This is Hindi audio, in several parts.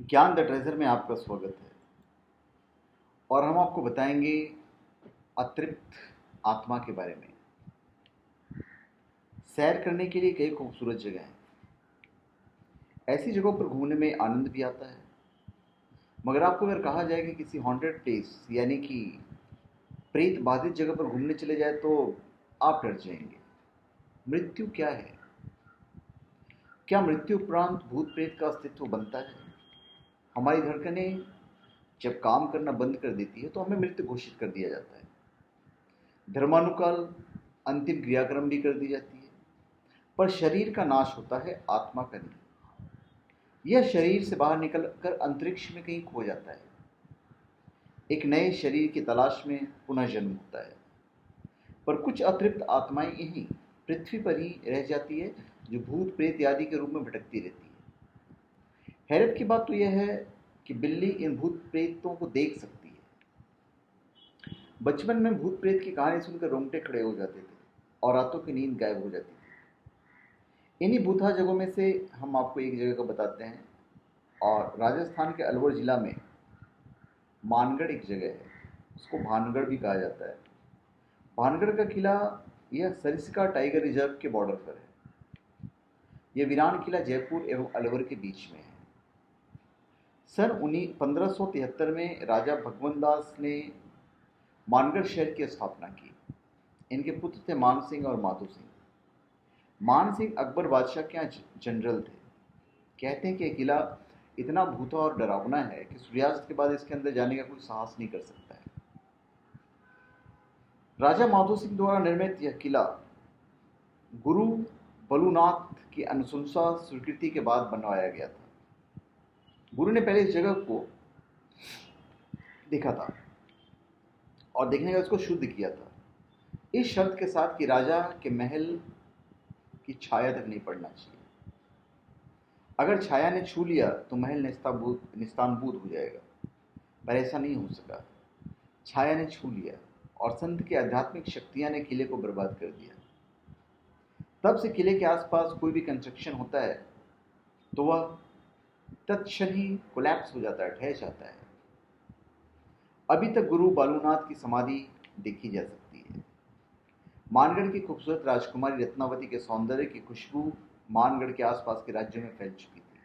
ज्ञान द ट्रेजर में आपका स्वागत है। और हम आपको बताएंगे अतृप्त आत्मा के बारे में। सैर करने के लिए कई खूबसूरत जगह हैं। ऐसी जगहों पर घूमने में आनंद भी आता है, मगर आपको अगर कहा जाए कि किसी हॉन्टेड प्लेस यानी कि प्रेत बाधित जगह पर घूमने चले जाए तो आप डर जाएंगे। मृत्यु क्या है? क्या मृत्यु उपरांत भूत प्रेत का अस्तित्व बनता है? हमारी धड़कनें जब काम करना बंद कर देती है तो हमें मृत घोषित कर दिया जाता है। धर्मानुकाल अंतिम क्रियाक्रम भी कर दी जाती है, पर शरीर का नाश होता है, आत्मा का नहीं। यह शरीर से बाहर निकलकर अंतरिक्ष में कहीं खो जाता है। एक नए शरीर की तलाश में पुनः जन्म होता है। पर कुछ अतृप्त आत्माएं यहीं पृथ्वी पर ही रह जाती है, जो भूत प्रेत आदि के रूप में भटकती रहती है। हैरत की बात तो यह है कि बिल्ली इन भूत प्रेतों को देख सकती है। बचपन में भूत प्रेत की कहानी सुनकर रोंगटे खड़े हो जाते थे और रातों की नींद गायब हो जाती थी। इन्हीं भूता जगहों में से हम आपको एक जगह का बताते हैं। और राजस्थान के अलवर जिला में मानगढ़ एक जगह है, उसको भानगढ़ भी कहा जाता है। भानगढ़ का किला यह सरिस्का टाइगर रिजर्व के बॉर्डर पर है। यह वीरान किला जयपुर एवं अलवर के बीच में है। सन 1573 में राजा भगवंत दास ने मानगढ़ शहर की स्थापना की। इनके पुत्र थे मान सिंह और माधो सिंह। मान सिंह अकबर बादशाह के यहाँ जनरल थे। कहते हैं कि यह किला इतना भूता और डरावना है कि सूर्यास्त के बाद इसके अंदर जाने का कोई साहस नहीं कर सकता है। राजा माधो सिंह द्वारा निर्मित यह किला गुरु बलुनाथ की अनुशंसा स्वीकृति के बाद बनवाया गया था। गुरु ने पहले इस जगह को देखा था और देखने का उसको शुद्ध किया था, इस शर्त के साथ कि राजा के महल की छाया तक नहीं पड़ना चाहिए। अगर छाया ने छू लिया तो महल निस्तानबूद हो जाएगा, पर ऐसा नहीं हो सका। छाया ने छू लिया और संत की आध्यात्मिक शक्तियां ने किले को बर्बाद कर दिया। तब से किले के आसपास कोई भी कंस्ट्रक्शन होता है तो वह तत्क्षण ही कोलैप्स हो जाता है, ढह जाता है। अभी तक गुरु बालूनाथ की समाधि देखी जा सकती है। मानगढ़ की खूबसूरत राजकुमारी रत्नावती के सौंदर्य की खुशबू मानगढ़ के आसपास के राज्यों में फैल चुकी थी।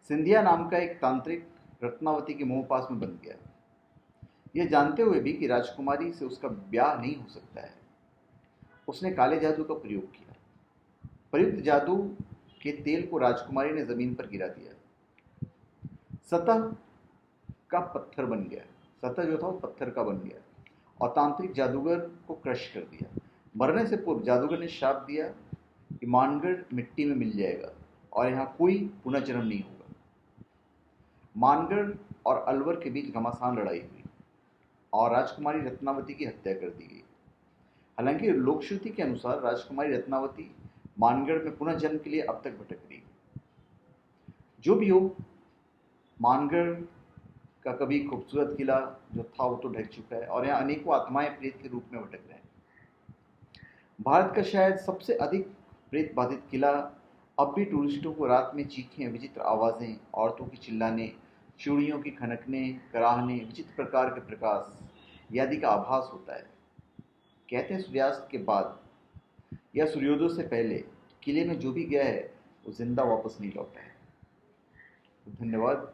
सिंधिया नाम का एक तांत्रिक रत्नावती के मुंह पास में बन गया। यह जानते हुए भी कि राजकुमारी से उसका ब्याह नहीं हो सकता है, उसने काले जादू का प्रयोग किया। प्रयुक्त जादू के तेल को राजकुमारी ने जमीन पर गिरा दिया। सतह का पत्थर बन गया। सतह जो था वो पत्थर का बन गया और तांत्रिक जादूगर को क्रश कर दिया। मरने से पूर्व जादूगर ने श्राप दिया कि मानगढ़ मिट्टी में मिल जाएगा और यहाँ कोई पुनर्जन्म नहीं होगा। मानगढ़ और अलवर के बीच घमासान लड़ाई हुई और राजकुमारी रत्नावती की हत्या कर दी गई। हालांकि लोकश्रुति के अनुसार राजकुमारी रत्नावती मानगढ़ में पुनर्जन्म के लिए अब तक भटक रही। जो भी हो, मानगढ़ का कभी खूबसूरत किला जो था वो तो ढह चुका है और यहाँ अनेकों आत्माएं प्रेत के रूप में भटक रहे हैं। भारत का शायद सबसे अधिक प्रेत बाधित किला अब भी टूरिस्टों को रात में चीखें, विचित्र आवाज़ें, औरतों की चिल्लाने, चूड़ियों की खनकने, कराहने, विचित्र प्रकार के प्रकाश आदि का आभास होता है। कहते हैं सूर्यास्त के बाद या सूर्योदय से पहले किले में जो भी गया है वो जिंदा वापस नहीं लौटा है। धन्यवाद।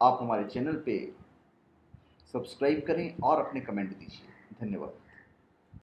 आप हमारे चैनल पे सब्सक्राइब करें और अपने कमेंट दीजिए। धन्यवाद।